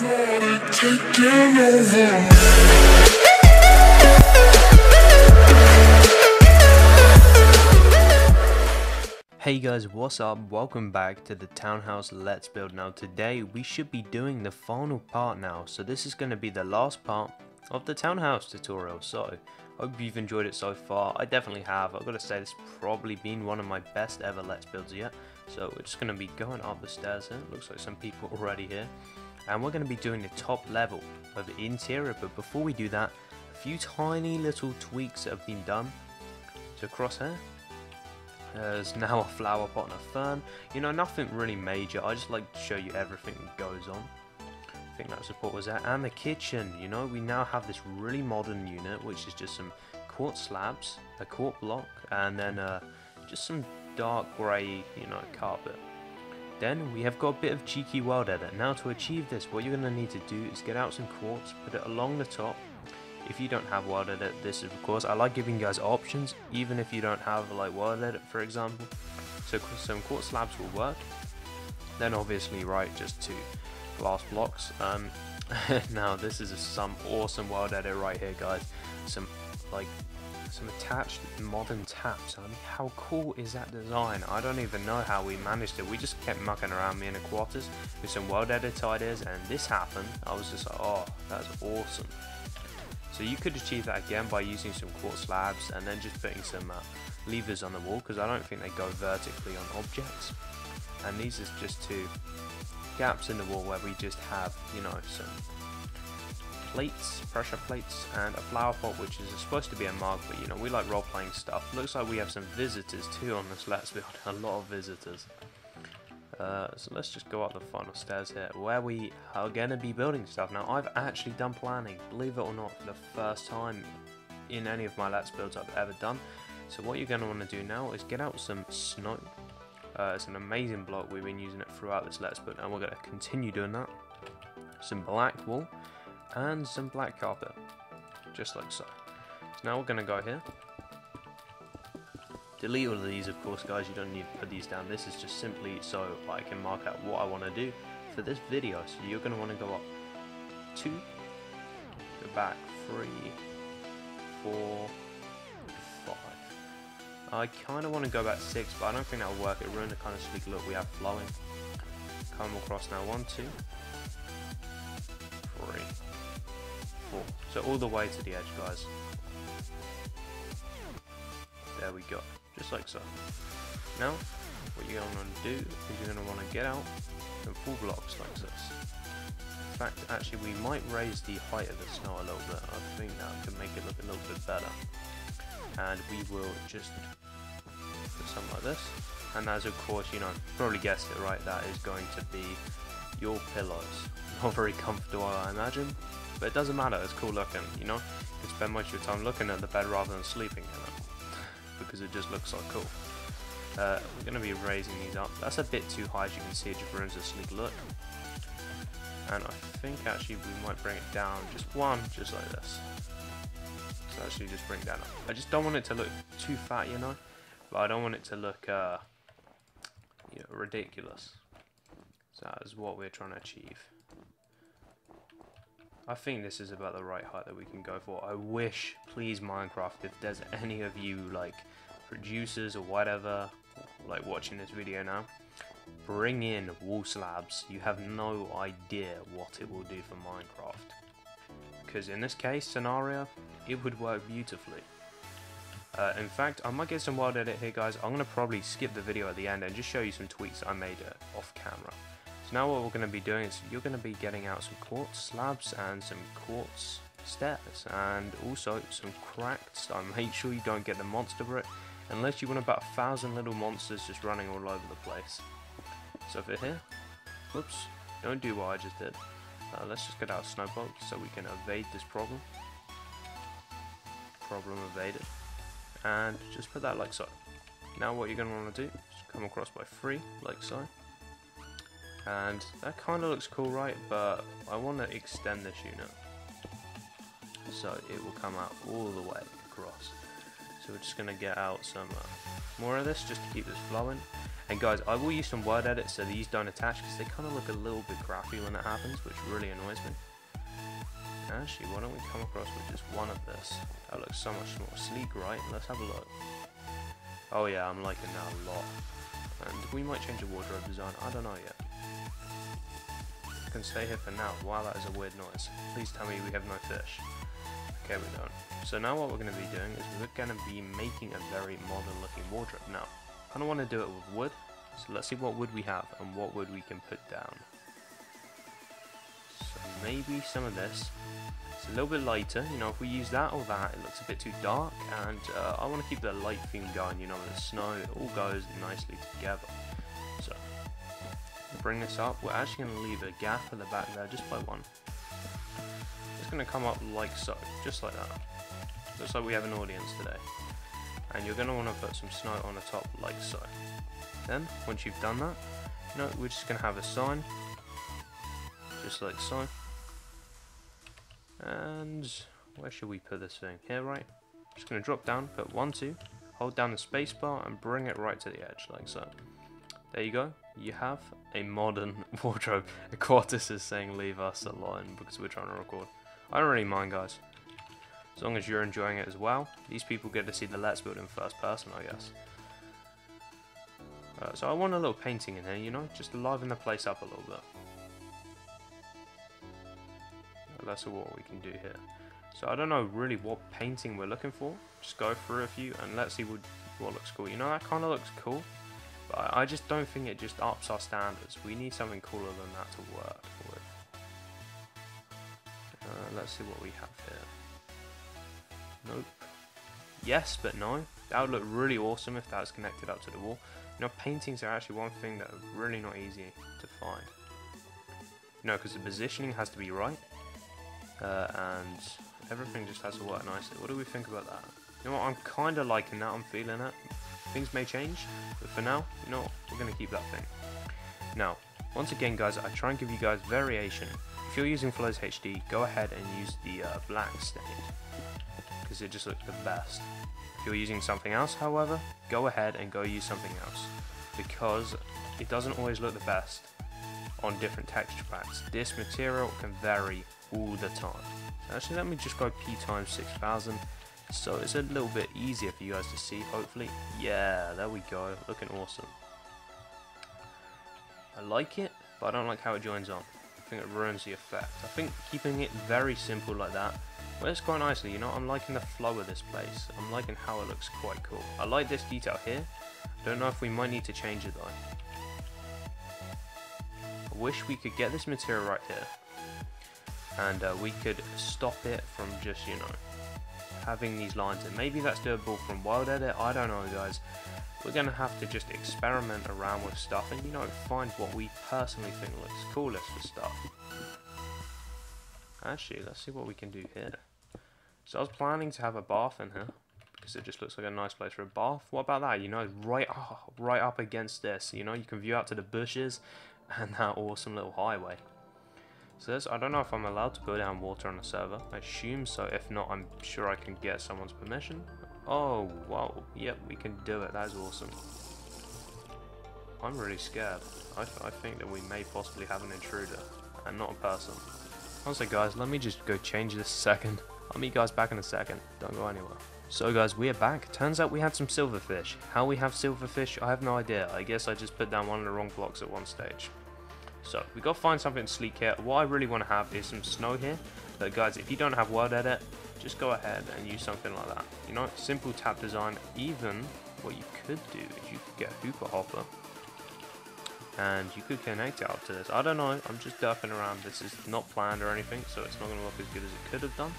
Hey guys, what's up? Welcome back to the Townhouse Let's Build. Now today we should be doing the final part now, so this is going to be the last part of the Townhouse tutorial. So hope you've enjoyed it so far. I definitely have. I've got to say this has probably been one of my best ever Let's Builds yet. So we're just going to be going up the stairs here. Looks like some people already here, and we're going to be doing the top level of the interior. But before we do that, a few tiny little tweaks that have been done to crosshair. There's now a flower pot and a fern. You know, nothing really major. I just like to show you everything that goes on. I think that support was there. And the kitchen, you know, we now have this really modern unit, which is just some quartz slabs, a quartz block, and then just some dark grey, you know, carpet. Then we have got a bit of cheeky world edit. Now to achieve this, what you're going to need to do is get out some quartz, put it along the top. If you don't have world edit, this is of course, I like giving you guys options, even if you don't have like world edit, for example. So some quartz slabs will work. Then obviously, right, just two glass blocks. Now this is some awesome world edit right here, guys. Some attached modern taps. I mean, how cool is that design? I don't even know how we managed it. We just kept mucking around me in the quarters with some world edit ideas, and this happened. I was just like, oh, that's awesome. So you could achieve that again by using some quartz slabs and then just putting some levers on the wall, because I don't think they go vertically on objects. And these is just two gaps in the wall where we just have, you know, some plates, pressure plates, and a flower pot, which is supposed to be a mug, but you know, we like role-playing stuff. Looks like we have some visitors too on this Let's Build, a lot of visitors. So let's just go up the final stairs here, where we are going to be building stuff. Now, I've actually done planning, believe it or not, for the first time in any of my Let's Builds I've ever done. So what you're going to want to do now is get out some snow. It's an amazing block. We've been using it throughout this Let's Build, and we're going to continue doing that. Some black wool and some black carpet, just like so. So now we're going to go here. Delete all of these, of course, guys. You don't need to put these down. This is just simply so I can mark out what I want to do for this video. So you're going to want to go up 2, go back 3, 4, 5. I kind of want to go back 6, but I don't think that'll work. It ruined the kind of sleek look we have flowing. Come across now 1, 2, 3, 4. So all the way to the edge, guys. There we go. Just like so. Now, what you're going to want to do is you're going to want to get out some full blocks like this. In fact, actually, we might raise the height of the snow a little bit. I think that could make it look a little bit better. And we will just put something like this. And as of course, you know, probably guessed it right, that is going to be your pillows. Not very comfortable, I imagine, but it doesn't matter. It's cool looking, you know. You can spend much of your time looking at the bed rather than sleeping in it, because it just looks so cool. We're going to be raising these up. That's a bit too high, as you can see. It just ruins the sleek look. And I think actually we might bring it down just one, just like this. So actually just bring that up. I just don't want it to look too fat, you know, but I don't want it to look you know, ridiculous. So that is what we're trying to achieve. I think this is about the right height that we can go for. I wish, please Minecraft, if there's any of you like producers or whatever like watching this video now, bring in wall slabs. You have no idea what it will do for Minecraft, because in this case scenario it would work beautifully. In fact, I might get some wild edit here, guys. I'm going to probably skip the video at the end and just show you some tweaks I made off camera. Now what we're going to be doing is you're going to be getting out some quartz slabs and some quartz stairs, and also some cracked stone. Make sure you don't get the monster brick unless you want about 1,000 little monsters just running all over the place. So for here, whoops, don't do what I just did. Let's just get out a snowbolt so we can evade this problem. Problem evaded. And just put that like so. Now what you're going to want to do is come across by 3 like so. And that kind of looks cool, right? But I want to extend this unit so it will come out all the way across. So we're just going to get out some more of this just to keep this flowing. And guys, I will use some word edits so these don't attach because they kind of look a little bit crappy when that happens, which really annoys me. Actually, why don't we come across with just one of this? That looks so much more sleek, right? Let's have a look. Oh yeah, I'm liking that a lot. And we might change the wardrobe design, I don't know yet. I can stay here for now. Wow, that is a weird noise. Please tell me we have no fish. Okay, we don't. So now what we're going to be doing is we're going to be making a very modern looking wardrobe. Now, I don't want to do it with wood, so let's see what wood we have and what wood we can put down. So maybe some of this. It's a little bit lighter, you know, if we use that or that, it looks a bit too dark, and I want to keep the light theme going, you know, with the snow, it all goes nicely together. So, bring this up, we're actually going to leave a gap at the back there, just by one. It's going to come up like so, just like that. Looks like we have an audience today. And you're going to want to put some snow on the top like so. Then, once you've done that, you know, we're just going to have a sign, just like so. And where should we put this thing? Here, right? Just going to drop down, put 1, 2, hold down the space bar and bring it right to the edge, like so. There you go. You have a modern wardrobe. Aquatis is saying leave us alone because we're trying to record. I don't really mind, guys. As long as you're enjoying it as well. These people get to see the Let's Build in first person, I guess. So I want a little painting in here, you know, just to liven the place up a little bit. That's what we can do here. So I don't know really what painting we're looking for. Just go through a few and let's see what looks cool. You know, that kind of looks cool, but I just don't think it just ups our standards. We need something cooler than that to work with. Let's see what we have here. Nope. Yes, but no. That would look really awesome if that was connected up to the wall. You know, paintings are actually one thing that are really not easy to find. You know, because the positioning has to be right. And everything just has to work nicely. What do we think about that? You know what, I'm kind of liking that, I'm feeling it. Things may change, but for now, you know what, we're going to keep that thing. Now, once again guys, I try and give you guys variation. If you're using Flows HD, go ahead and use the black stain, because it just looks the best. If you're using something else, however, go ahead and go use something else, because it doesn't always look the best on different texture packs. This material can vary all the time. So actually, let me just go P times 6000, so it's a little bit easier for you guys to see, hopefully. Yeah, there we go, looking awesome. I like it, but I don't like how it joins on. I think it ruins the effect. I think keeping it very simple like that works quite nicely, you know. I'm liking the flow of this place. I'm liking how it looks quite cool. I like this detail here. Don't know if we might need to change it though. I wish we could get this material right here, and we could stop it from just, you know, having these lines in. Maybe that's doable from Wild Edit, I don't know guys. We're going to have to just experiment around with stuff and, you know, find what we personally think looks coolest for stuff. Actually, let's see what we can do here. So I was planning to have a bath in here, because it just looks like a nice place for a bath. What about that? You know, right up against this, you know, you can view out to the bushes and that awesome little highway. So this, I don't know if I'm allowed to put down water on the server. I assume so. If not, I'm sure I can get someone's permission. Oh, wow. Yep, we can do it. That is awesome. I'm really scared. I think that we may possibly have an intruder and not a person. Honestly, guys, let me just go change this a second. I'll meet you guys back in a second. Don't go anywhere. So guys, we are back. Turns out we had some silverfish. How we have silverfish, I have no idea. I guess I just put down one of the wrong blocks at one stage. So, we got to find something sleek here. What I really want to have is some snow here. But guys, if you don't have Word Edit, just go ahead and use something like that. You know, simple tap design. Even what you could do is you could get a hooper hopper, and you could connect it up to this. I don't know, I'm just derping around. This is not planned or anything, so it's not going to look as good as it could have done.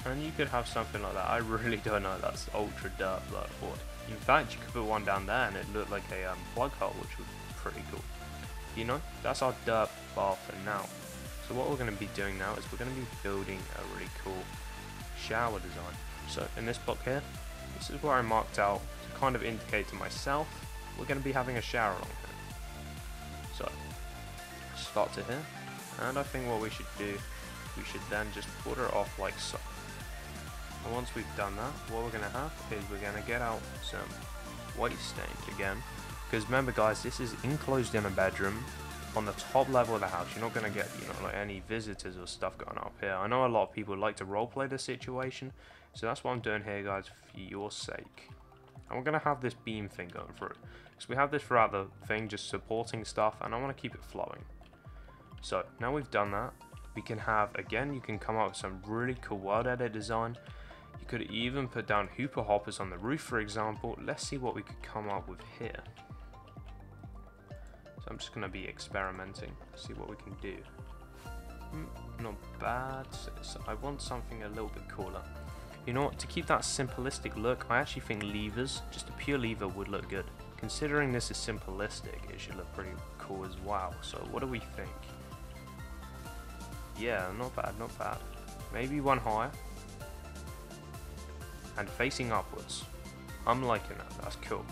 And you could have something like that. I really don't know, that's ultra derp, but in fact, you could put one down there and it looked like a plug hole, which would be pretty cool. You know, that's our derp bar for now. So what we're going to be doing now is we're going to be building a really cool shower design. So in this block here, this is where I marked out to kind of indicate to myself we're going to be having a shower along here. So start to here, and I think what we should do, we should then just border it off like so. And once we've done that, what we're going to have is we're going to get out some white stain again. Because remember guys, this is enclosed in a bedroom on the top level of the house. You're not going to get, you know, like any visitors or stuff going up here. I know a lot of people like to roleplay the situation, so that's what I'm doing here guys, for your sake. And we're going to have this beam thing going through. So we have this throughout the thing, just supporting stuff, and I want to keep it flowing. So now we've done that, we can have, again, you can come up with some really cool world edit design. You could even put down hooper hoppers on the roof, for example. Let's see what we could come up with here. So I'm just going to be experimenting, see what we can do. Not bad. So I want something a little bit cooler. You know what, to keep that simplistic look, I actually think levers, just a pure lever would look good. Considering this is simplistic, it should look pretty cool as well. So what do we think? Yeah, not bad, not bad. Maybe one higher. And facing upwards. I'm liking that, that's cool.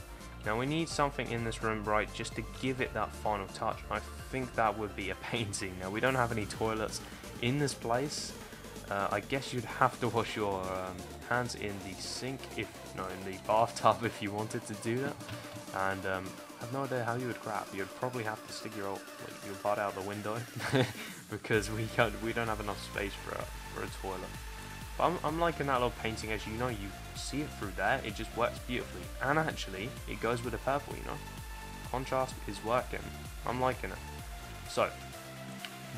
Now we need something in this room, right, just to give it that final touch. I think that would be a painting. Now we don't have any toilets in this place. I guess you'd have to wash your hands in the sink, in the bathtub if you wanted to do that. And I have no idea how you would crap. You'd probably have to stick your butt out the window because we don't have enough space for a toilet. But I'm liking that little painting, as you know, you see it through there, it just works beautifully. And actually, it goes with the purple, you know. Contrast is working. I'm liking it. So,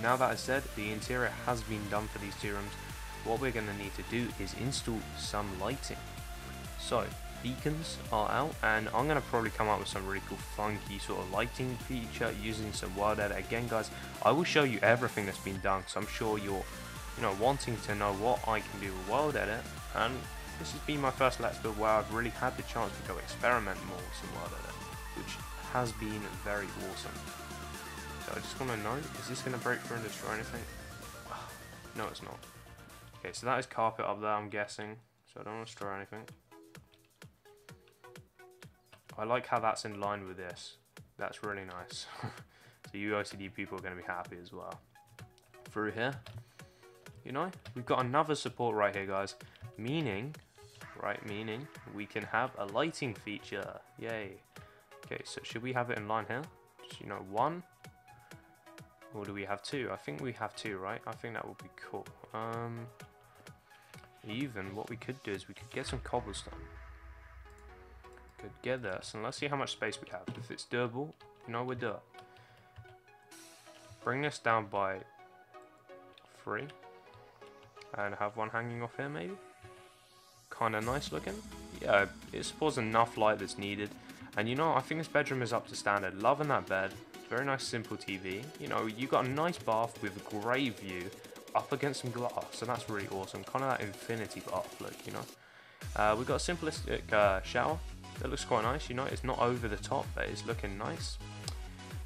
now that I said, the interior has been done for these two rooms. What we're going to need to do is install some lighting. So, beacons are out, and I'm going to probably come up with some really cool funky sort of lighting feature using some world edit. Again guys, I will show you everything that's been done, because I'm sure you're wanting to know what I can do with world edit, and this has been my first Let's Build where I've really had the chance to go experiment more with some world edit, which has been very awesome. So I just want to know, is this going to break through and destroy anything? No, it's not. Okay, so that is carpet up there, I'm guessing, so I don't want to destroy anything. I like how that's in line with this. That's really nice. So you OCD people are going to be happy as well. Through here, you know, we've got another support right here, guys. Meaning we can have a lighting feature. Yay. Okay, so should we have it in line here? Just, you know, one? Or do we have two? I think we have two, right? I think that would be cool. Even what we could do is we could get some cobblestone. Could get this, and let's see how much space we have. If it's doable, you know, we'll do it. Bring this down by 3. And have one hanging off here, maybe. Kind of nice looking. Yeah, it supports enough light that's needed. And you know, I think this bedroom is up to standard. Loving that bed. Very nice, simple TV. You know, you got a nice bath with a great view up against some glass, so that's really awesome. Kind of that infinity bath look, you know. We've got a simplistic shower. That looks quite nice, you know. It's not over the top, but it's looking nice.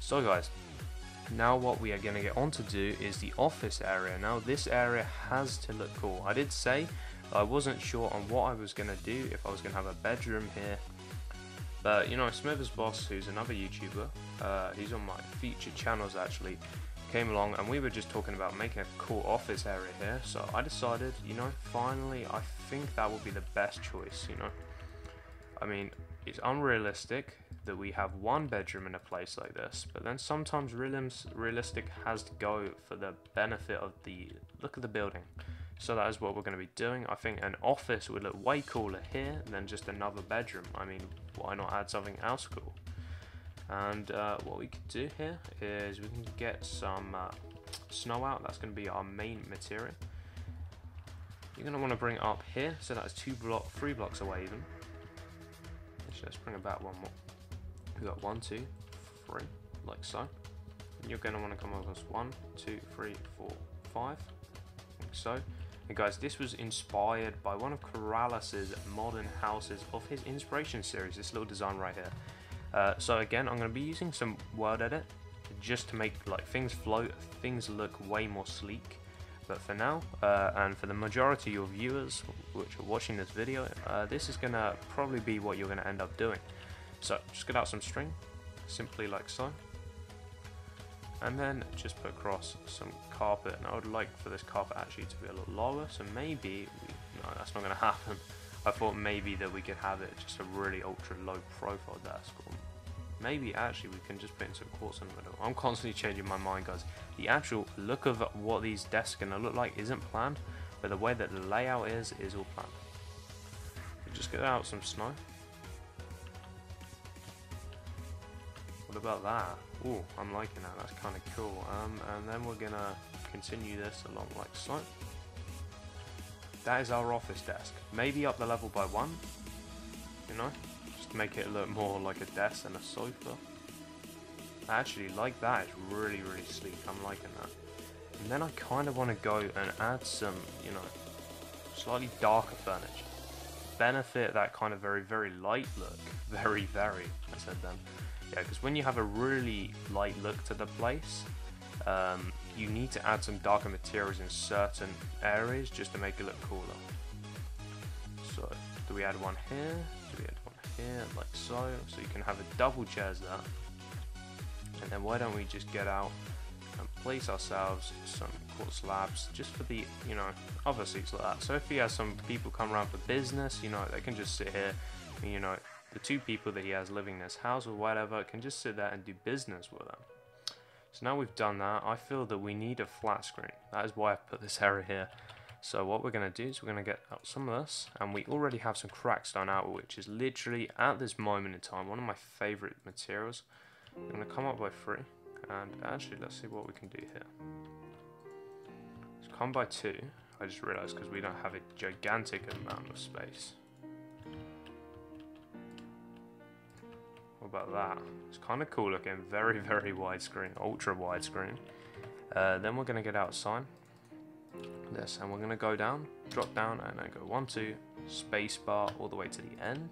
So guys, now what we are going to get on to do is the office area. Now this area has to look cool. I did say I wasn't sure on what I was going to do, if I was going to have a bedroom here. But you know, Smithers Boss, who's another YouTuber, he's on my featured channels actually, came along and we were just talking about making a cool office area here. So I decided, you know, finally I think that would be the best choice, you know. I mean, it's unrealistic that we have one bedroom in a place like this, but then sometimes realistic has to go for the benefit of the look of the building. So that is what we're going to be doing. I think an office would look way cooler here than just another bedroom. I mean, why not add something else cool? And what we could do here is we can get some snow out. That's going to be our main material. You're going to want to bring it up here, so that's 3 blocks away even. Let's bring it back one more. We've got 1, 2, 3, like so. And you're going to want to come over 1, 2, 3, 4, 5, like so. And guys, this was inspired by one of Corralis's modern houses of his inspiration series, this little design right here. So again, I'm going to be using some world edit just to make like things float, things look way more sleek. But for now, and for the majority of your viewers which are watching this video, this is going to probably be what you're going to end up doing. So just get out some string, simply like so. And then just put across some carpet. And I would like for this carpet actually to be a little lower, so maybe we no, that's not going to happen. I thought maybe that we could have it just a really ultra low profile desk, or maybe actually we can just put in some quartz in the middle. I'm constantly changing my mind, guys. The actual look of what these desks are going to look like isn't planned, but the way that the layout is all planned. So just get out some snow. What about that? Ooh, I'm liking that. That's kind of cool. And then we're going to continue this along like so. That is our office desk. Maybe up the level by 1, you know, just to make it look more like a desk than a sofa. I actually like that. It's really, really sleek. I'm liking that. And then I kind of want to go and add some, you know, slightly darker furniture. Benefit that kind of very, very light look. Very, very, I said then. Yeah, because when you have a really light look to the place, you need to add some darker materials in certain areas just to make it look cooler. So, do we add one here? Do we add one here? Like so. So you can have a double chairs there. And then why don't we just get out and place ourselves some quartz slabs just for the, you know, other seats like that. So if he has some people come around for business, you know, they can just sit here, and, you know, the 2 people that he has living in his house or whatever can just sit there and do business with them. So now we've done that, I feel that we need a flat screen. That is why I've put this area here. So what we're going to do is we're going to get out some of this, and we already have some crackstone out, which is literally at this moment in time one of my favourite materials. I'm going to come up by 3, and actually let's see what we can do here. Let's come by 2. I just realised because we don't have a gigantic amount of space. What about that? It's kind of cool looking. Very, very widescreen, ultra widescreen. Then we're going to get out a sign. This, and we're going to go down, drop down, and then go 1, 2, space bar all the way to the end.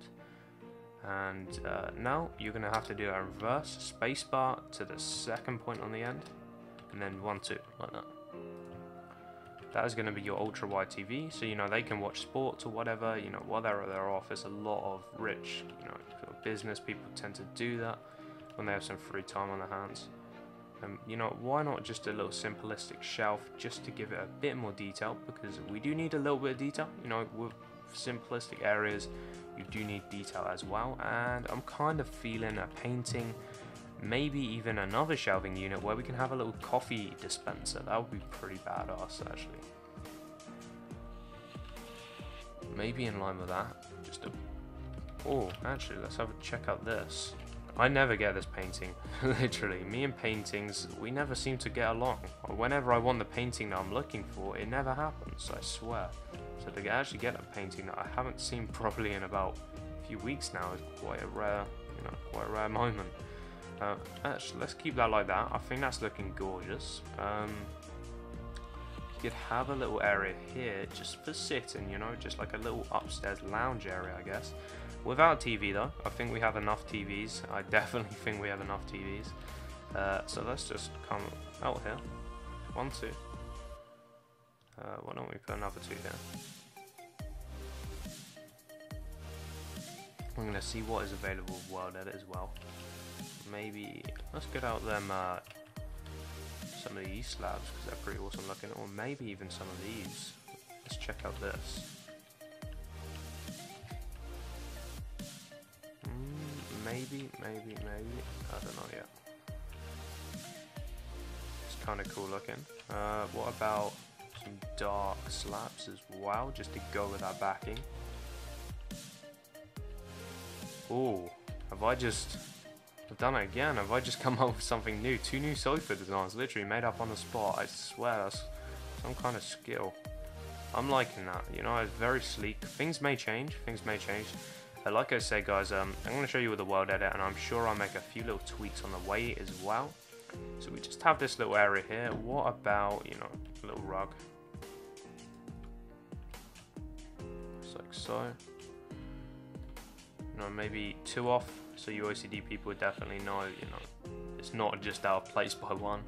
And now you're going to have to do a reverse space bar to the second point on the end, and then 1, 2, like that. That is going to be your ultra wide TV, so you know they can watch sports or whatever. You know, while they're at their office, a lot of rich, you know, sort of business people tend to do that when they have some free time on their hands. You know, why not just a little simplistic shelf just to give it a bit more detail, because we do need a little bit of detail. You know, with simplistic areas, you do need detail as well. And I'm kind of feeling a painting, maybe even another shelving unit where we can have a little coffee dispenser. That would be pretty badass, actually. Maybe in line with that, just a... Oh, actually, let's have a check out this. I never get this painting. Literally, me and paintings, we never seem to get along. Whenever I want the painting that I'm looking for, it never happens, I swear. So to actually get a painting that I haven't seen properly in about a few weeks now is quite a rare, you know, quite a rare moment. Actually, let's keep that like that. I think that's looking gorgeous. You could have a little area here just for sitting, you know, just like a little upstairs lounge area, I guess. Without TV though, I think we have enough TVs. I definitely think we have enough TVs. So let's just come out here. 1, 2. Why don't we put another 2 here? I'm gonna see what is available with World Edit as well. Maybe let's get out them some of these slabs because they're pretty awesome looking, or maybe even some of these. Let's check out this. Maybe, I don't know yet. It's kind of cool looking. What about some dark slabs as well, just to go with that backing? Oh, I've done it again. Have I just come up with something new? 2 new sofa designs, literally made up on the spot. I swear, that's some kind of skill. I'm liking that. You know, it's very sleek. Things may change. Like I say, guys, I'm going to show you with the World Edit, and I'm sure I'll make a few little tweaks on the way as well. So we just have this little area here. What about, you know, a little rug? Just like so. You know, maybe 2 off, so you OCD people definitely know, you know, it's not just our place by 1.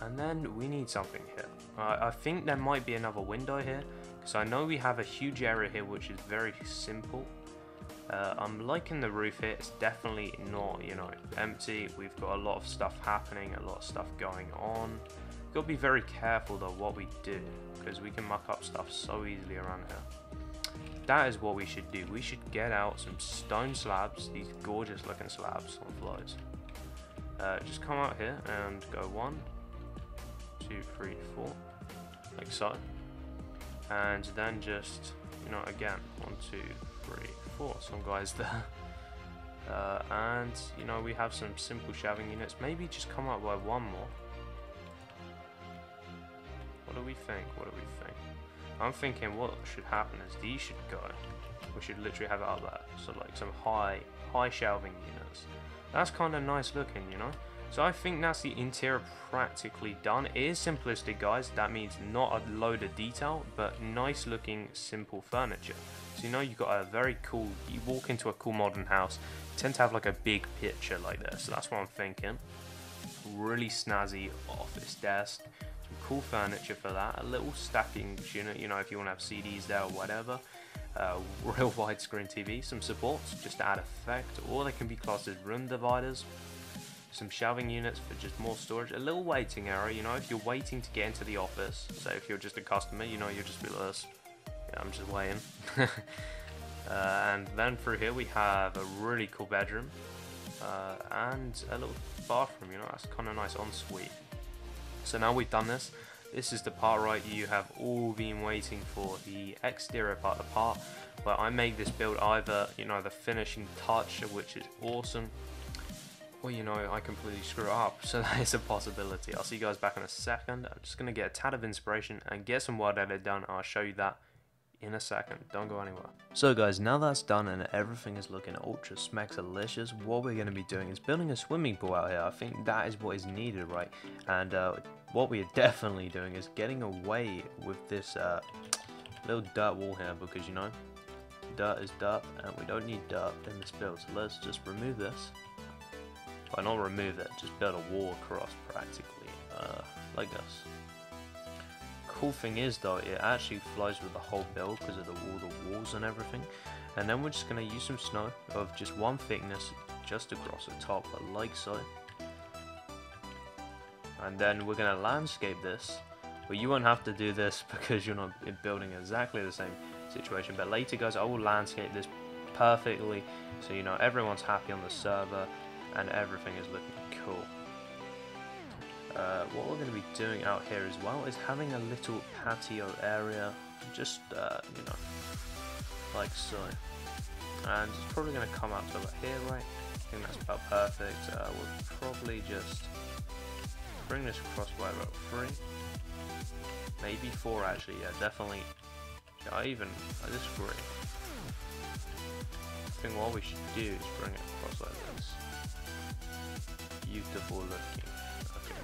And then we need something here. I think there might be another window here, because I know we have a huge area here which is very simple. I'm liking the roof here. It's definitely not, you know, empty. We've got a lot of stuff happening, a lot of stuff going on. Got to be very careful though what we do, because we can muck up stuff so easily around here. That is what we should do. We should get out some stone slabs, these gorgeous looking slabs on floats. Just come out here and go 1, 2, 3, 4, like so. And then just, you know, again, 1, 2, 3, 4, some guys there. And, you know, we have some simple shelving units. Maybe just come up by 1 more. What do we think? What do we think? I'm thinking what should happen is these should go. We should literally have it up there. So like some high shelving units. That's kind of nice looking, you know? So I think that's the interior practically done. It is simplistic, guys. That means not a load of detail, but nice looking, simple furniture. So you know you've got a very cool, you walk into a cool modern house, you tend to have like a big picture like this. So that's what I'm thinking. Really snazzy office desk. Some cool furniture for that. A little stacking unit, you know, if you want to have CDs there or whatever. Real widescreen TV. Some supports just to add effect. Or they can be classed as room dividers. Some shelving units for just more storage, a little waiting area, you know, if you're waiting to get into the office, so if you're just a customer, you know, you'll just be like this, yeah, I'm just waiting. And then through here we have a really cool bedroom, and a little bathroom, you know, that's kind of nice ensuite. So now we've done this, this is the part right you have all been waiting for, the exterior part, the part where I make this build either, you know, the finishing touch, which is awesome, well, you know, I completely screw it up, so that is a possibility. I'll see you guys back in a second. I'm just going to get a tad of inspiration and get some word edit done. I'll show you that in a second. Don't go anywhere. So guys, now that's done and everything is looking ultra smack-delicious, what we're going to be doing is building a swimming pool out here. I think that is what is needed, right? And what we are definitely doing is getting away with this little dirt wall here, because, you know, dirt is dirt and we don't need dirt in this build. So let's just remove this. Well, not remove it, just build a wall across practically, like this. Cool thing is though, it actually flows with the whole build because of all the walls and everything. And then we're just going to use some snow of just one thickness just across the top, like so. And then we're going to landscape this, but you won't have to do this because you're not building exactly the same situation. But later guys, I will landscape this perfectly so you know everyone's happy on the server and everything is looking cool. What we're going to be doing out here as well is having a little patio area, just you know, like so. And it's probably going to come out to about here, right? I think that's about perfect. We'll probably just bring this across by about 3, maybe 4 actually. Yeah, definitely. Yeah, I disagree. I think what we should do is bring it across like this. Beautiful looking. Okay.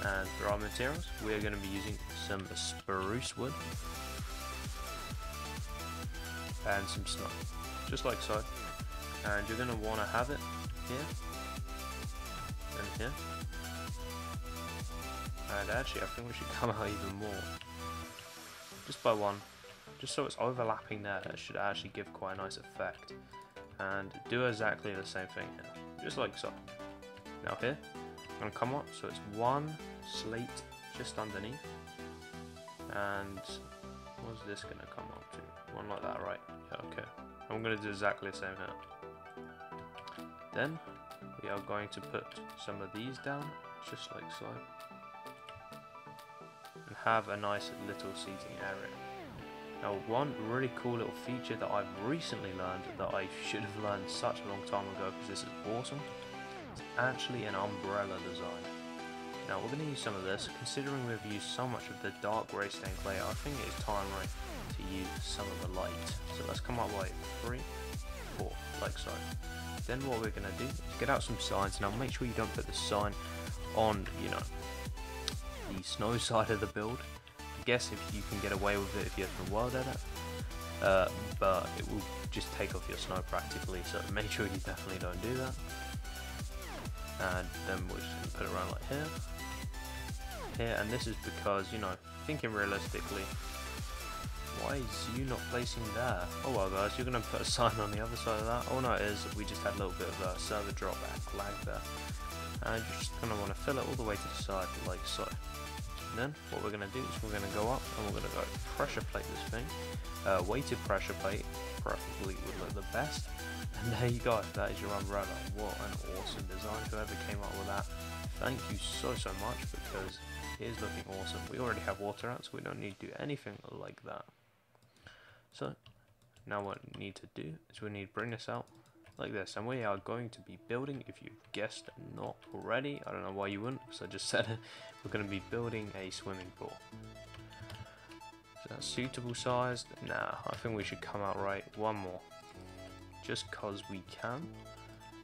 And for our materials, we are going to be using some spruce wood and some snow, just like so. And you're going to want to have it here and here. And actually, I think we should come out even more, just by 1, just so it's overlapping there. It should actually give quite a nice effect. And do exactly the same thing here, just like so. Now here, I'm going to come up, so it's 1 slate just underneath. And what's this going to come up to? 1 like that, right? Yeah, okay. I'm going to do exactly the same here. Then, we are going to put some of these down, just like so. And have a nice little seating area. Now, one really cool little feature that I've recently learned that I should have learned such a long time ago because this is awesome, it's actually an umbrella design. Now, we're going to use some of this. Considering we've used so much of the dark grey stained clay, I think it is time right to use some of the light. So let's come up by 3, 4, like so. Then what we're going to do is get out some signs. Now, make sure you don't put the sign on, you know, the snow side of the build. Guess if you can get away with it if you have some world edit, but it will just take off your snow practically, so make sure you definitely don't do that. And then we're just going to put it around like here, and this is because, you know, thinking realistically, why is you not placing there? Oh well guys, you're going to put a sign on the other side of that. Oh no, it is, we just had a little bit of a server dropback lag there. And you're just going to want to fill it all the way to the side like so. And then what we're going to do is we're going to go up and we're going to go pressure plate this thing. Weighted pressure plate preferably would look the best. And there you go, that is your umbrella. What an awesome design. Whoever came up with that, thank you so much, because it is looking awesome. We already have water out, so we don't need to do anything like that. So now what we need to do is we need to bring this out like this, and we are going to be building, if you've guessed not already, I don't know why you wouldn't, because I just said it, we're going to be building a swimming pool. Is that suitable sized? Nah, I think we should come out right one more, just cause we can,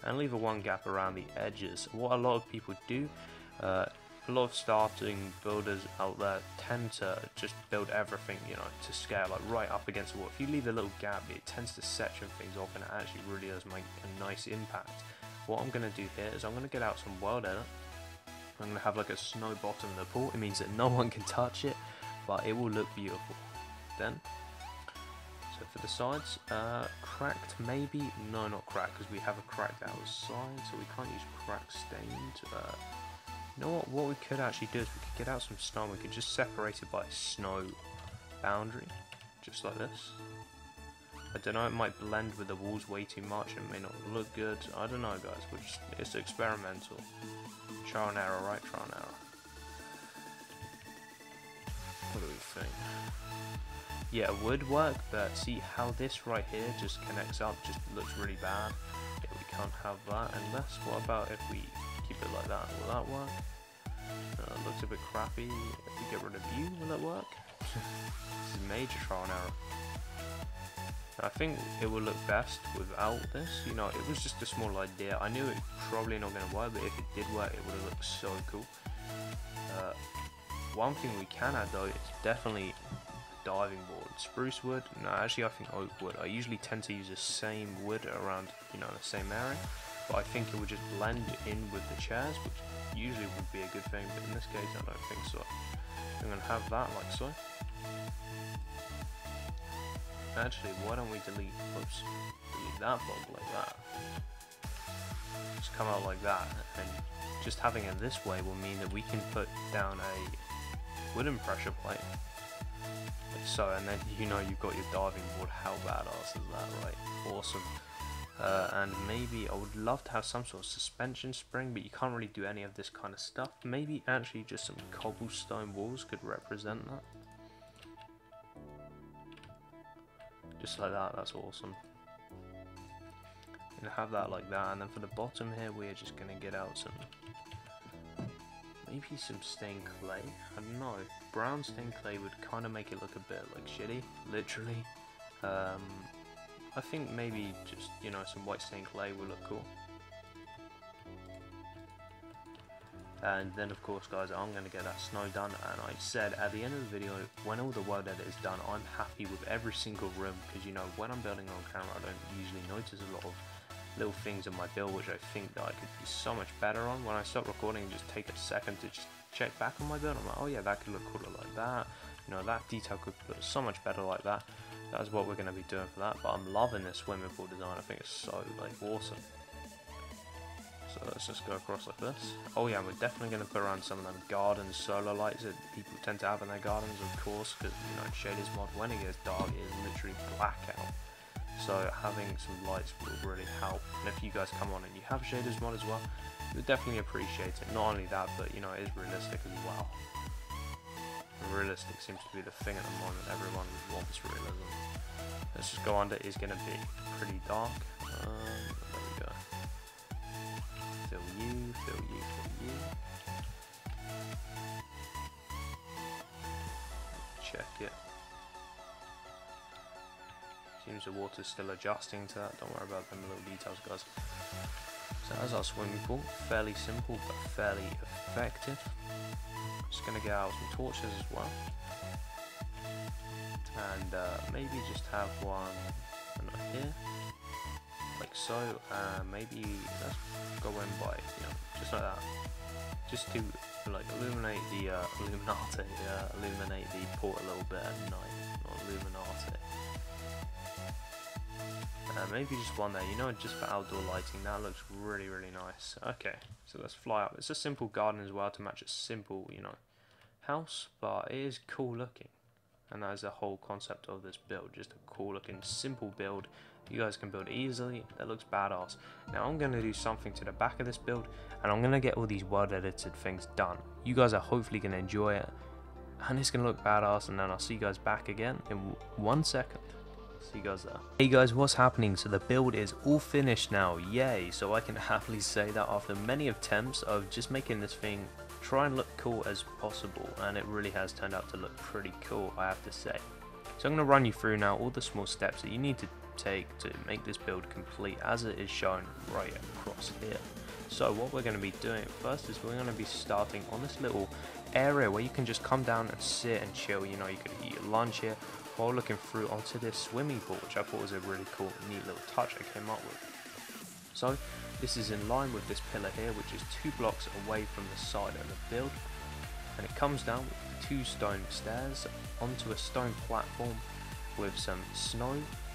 and leave a one gap around the edges. What a lot of people do, a lot of starting builders out there tend to just build everything, you know, to scale, like right up against the wall. If you leave a little gap, it tends to section things off, and it actually really does make a nice impact. What I'm going to do here is I'm going to get out some world edit. I'm going to have like a snow bottom of the pool. It means that no one can touch it, but it will look beautiful. Then, so for the sides, cracked maybe? No, not cracked, because we have a cracked outside, so we can't use cracked stained. You know what we could actually do is we could get out some snow and we could just separate it by a snow boundary, just like this. I don't know, it might blend with the walls way too much and it may not look good. I don't know, guys, it's experimental. Trial and error, right? Trial and error. What do we think? Yeah, it would work, but see how this right here just connects up, just looks really bad. Yeah, we can't have that unless, what about if we keep it like that? Will that work? Looks a bit crappy. If we get rid of you, will it work? This is major trial and error. I think it will look best without this. You know, it was just a small idea. I knew it probably not going to work, but if it did work, it would have looked so cool. One thing we can add though is definitely diving board. Spruce wood? No, actually I think oak wood. I usually tend to use the same wood around, you know, the same area. But I think it would just blend in with the chairs, which usually would be a good thing, but in this case I don't think so. I'm going to have that like so. Actually, why don't we delete that block like that. Just come out like that, and just having it this way will mean that we can put down a wooden pressure plate, like so, and then you know you've got your diving board. How badass is that, right? Awesome. And maybe I would love to have some sort of suspension spring, but you can't really do any of this kind of stuff. Maybe actually just some cobblestone walls could represent that. Just like that, that's awesome. And have that like that, and then for the bottom here we're just going to get out some, maybe some stained clay. I don't know, brown stained clay would kind of make it look a bit like shitty, literally. I think maybe just, you know, some white stained clay will look cool. And then of course guys, I'm going to get that snow done, and I said at the end of the video, when all the world edit is done, I'm happy with every single room, because you know, when I'm building on camera I don't usually notice a lot of little things in my build which I think that I could be so much better on. When I start recording, just take a second to just check back on my build, I'm like, oh yeah, that could look cooler like that, you know, that detail could look so much better like that. That's what we're going to be doing for that, but I'm loving this swimming pool design. I think it's so like awesome. So let's just go across like this. Oh yeah, we're definitely going to put around some of them garden solar lights that people tend to have in their gardens, of course, because you know in Shaders mod, when it gets dark, it is literally blackout. So having some lights will really help. And if you guys come on and you have Shaders mod as well, you'll definitely appreciate it. Not only that, but you know, it is realistic as well. Realistic seems to be the thing at the moment. Everyone wants realism. Let's just go under. It's going to be pretty dark. There we go. Fill you, fill you, fill you. Check it. Seems the water's still adjusting to that. Don't worry about them little details, guys. So that's our swimming pool. Fairly simple, but fairly effective. Just going to get out some torches as well, and maybe just have one here, like so. Maybe let's go in by, you know, just like that, just to like illuminate the illuminate the port a little bit at night, not illuminate. Maybe just one there, you know, just for outdoor lighting. That looks really, really nice. Okay, so let's fly up. It's a simple garden as well to match a simple, you know, house, but it is cool looking. And that is the whole concept of this build, just a cool looking, simple build. You guys can build easily, that looks badass. Now I'm going to do something to the back of this build, and I'm going to get all these world edited things done. You guys are hopefully going to enjoy it, and it's going to look badass, and then I'll see you guys back again in 1 second. See you guys there. Hey guys, what's happening? So the build is all finished now, yay! So I can happily say that after many attempts of just making this thing try and look cool as possible, and it really has turned out to look pretty cool, I have to say. So I'm going to run you through now all the small steps that you need to take to make this build complete as it is shown right across here. So what we're going to be doing first is we're going to be starting on this little area where you can just come down and sit and chill. You know, you could eat your lunch here while looking through onto this swimming pool, which I thought was a really cool, neat little touch I came up with. So this is in line with this pillar here, which is 2 blocks away from the side of the build, and it comes down with 2 stone stairs onto a stone platform with some snow,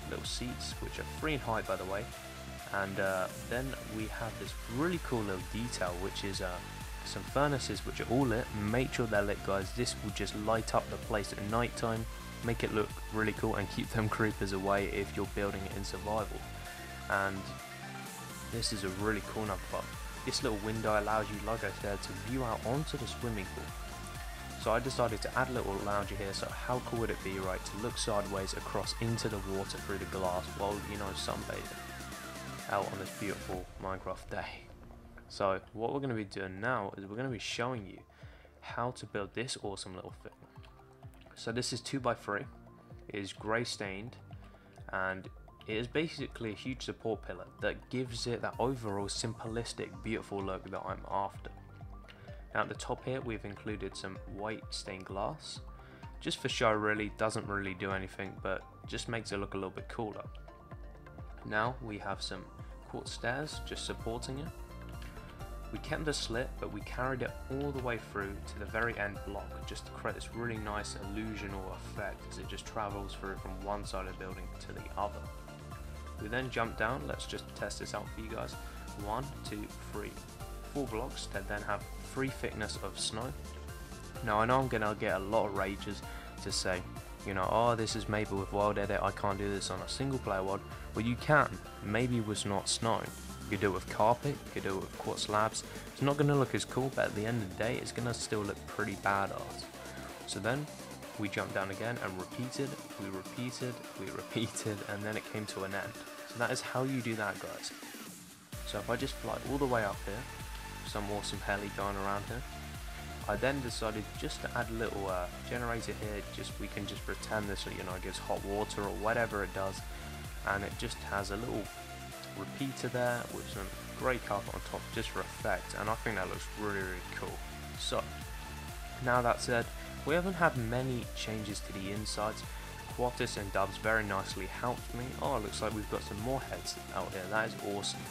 little seats, which are 3 in height by the way, and then we have this really cool little detail, which is some furnaces which are all lit. Make sure they're lit, guys. This will just light up the place at night time, make it look really cool and keep them creepers away if you're building it in survival. And this is a really cool number. This little window allows you, like I said, to view out onto the swimming pool. So I decided to add a little lounger here. So how cool would it be, right, to look sideways across into the water through the glass while, you know, sunbathing out on this beautiful Minecraft day. So what we're going to be doing now is we're going to be showing you how to build this awesome little thing. So this is 2x3, it is grey stained, and it is basically a huge support pillar that gives it that overall simplistic, beautiful look that I'm after. Now at the top here we've included some white stained glass, just for show really, doesn't really do anything, but just makes it look a little bit cooler. Now we have some quartz stairs just supporting it. We kept the slit, but we carried it all the way through to the very end block just to create this really nice illusional effect as it just travels through from one side of the building to the other. We then jump down. Let's just test this out for you guys. 1, 2, 3, 4 blocks that then have 3 thickness of snow. Now I know I'm gonna get a lot of rages to say, you know, oh, this is maybe with world edit, I can't do this on a single player world. Well, you can. Maybe it was not snow. You could do it with carpet, you could do it with quartz slabs. It's not going to look as cool, but at the end of the day, it's going to still look pretty badass. So then, we jumped down again and repeated, we repeated, and then it came to an end. So that is how you do that, guys. So if I just fly all the way up here, some awesome heli going around here, I then decided just to add a little generator here, we can just pretend this, you know, gives hot water or whatever it does, and it just has a little repeater there with some grey carpet on top just for effect, and I think that looks really, really cool. So now that said, we haven't had many changes to the insides. Quatis and Dubs very nicely helped me. Oh, it looks like we've got some more heads out here. That is awesome.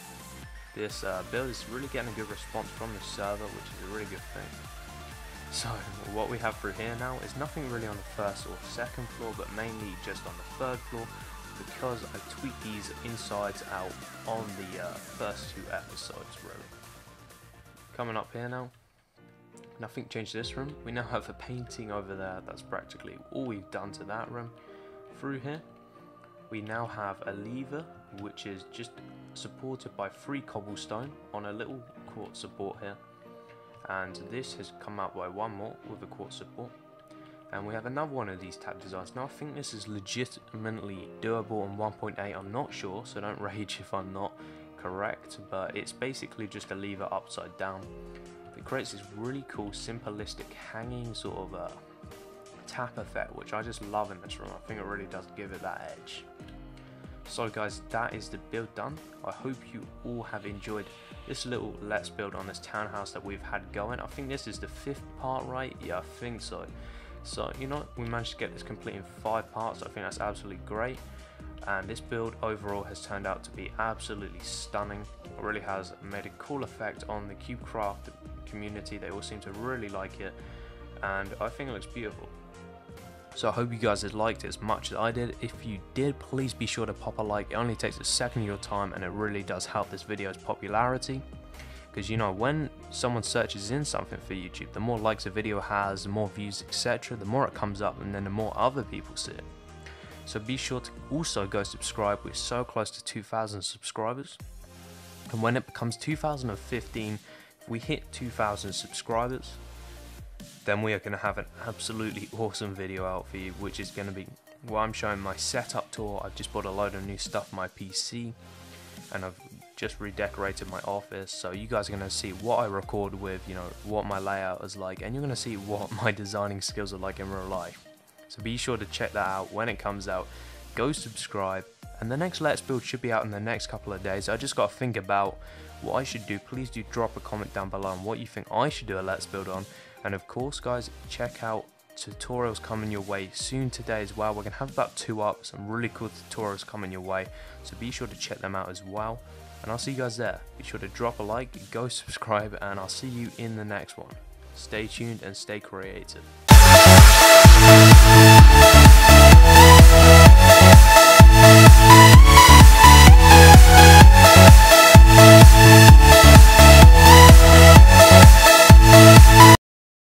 This build is really getting a good response from the server, which is a really good thing. So what we have through here now is nothing really on the 1st or 2nd floor, but mainly just on the 3rd floor, because I tweaked these insides out on the first 2 episodes really. Coming up here now, nothing changed this room. We now have a painting over there. That's practically all we've done to that room. Through here, we now have a lever which is just supported by 3 cobblestone on a little quartz support here. And this has come out by 1 more with a quartz support. And we have another one of these tab designs. Now I think this is legitimately doable on 1.8, I'm not sure, so don't rage if I'm not correct, but it's basically just a lever upside down. It creates this really cool simplistic hanging sort of tap effect, which I just love in this room. I think it really does give it that edge. So guys, that is the build done. I hope you all have enjoyed this little let's build on this townhouse that we've had going. I think this is the 5th part, right? Yeah, I think so. So, you know, we managed to get this complete in 5 parts. I think that's absolutely great. And this build overall has turned out to be absolutely stunning. It really has made a cool effect on the CubeCraft community. They all seem to really like it. And I think it looks beautiful. So I hope you guys had liked it as much as I did. If you did, please be sure to pop a like. It only takes a second of your time and it really does help this video's popularity. Because you know, when someone searches in something for YouTube, the more likes a video has, the more views, etc., the more it comes up, and then the more other people see it. So be sure to also go subscribe. We're so close to 2,000 subscribers. And when it becomes 2015, if we hit 2,000 subscribers, then we are going to have an absolutely awesome video out for you, which is going to be, well, I'm showing my setup tour. I've just bought a load of new stuff for my PC, and I've just redecorated my office. So you guys are going to see what I record with, you know, what my layout is like, and you're going to see what my designing skills are like in real life. So be sure to check that out when it comes out. Go subscribe, and the next Let's Build should be out in the next couple of days. I just got to think about what I should do. Please do drop a comment down below on what you think I should do a Let's Build on. And of course, guys, check out tutorials coming your way soon today as well. We're going to have about 2 up, some really cool tutorials coming your way. So be sure to check them out as well. And I'll see you guys there. Be sure to drop a like, go subscribe, and I'll see you in the next one. Stay tuned and stay creative.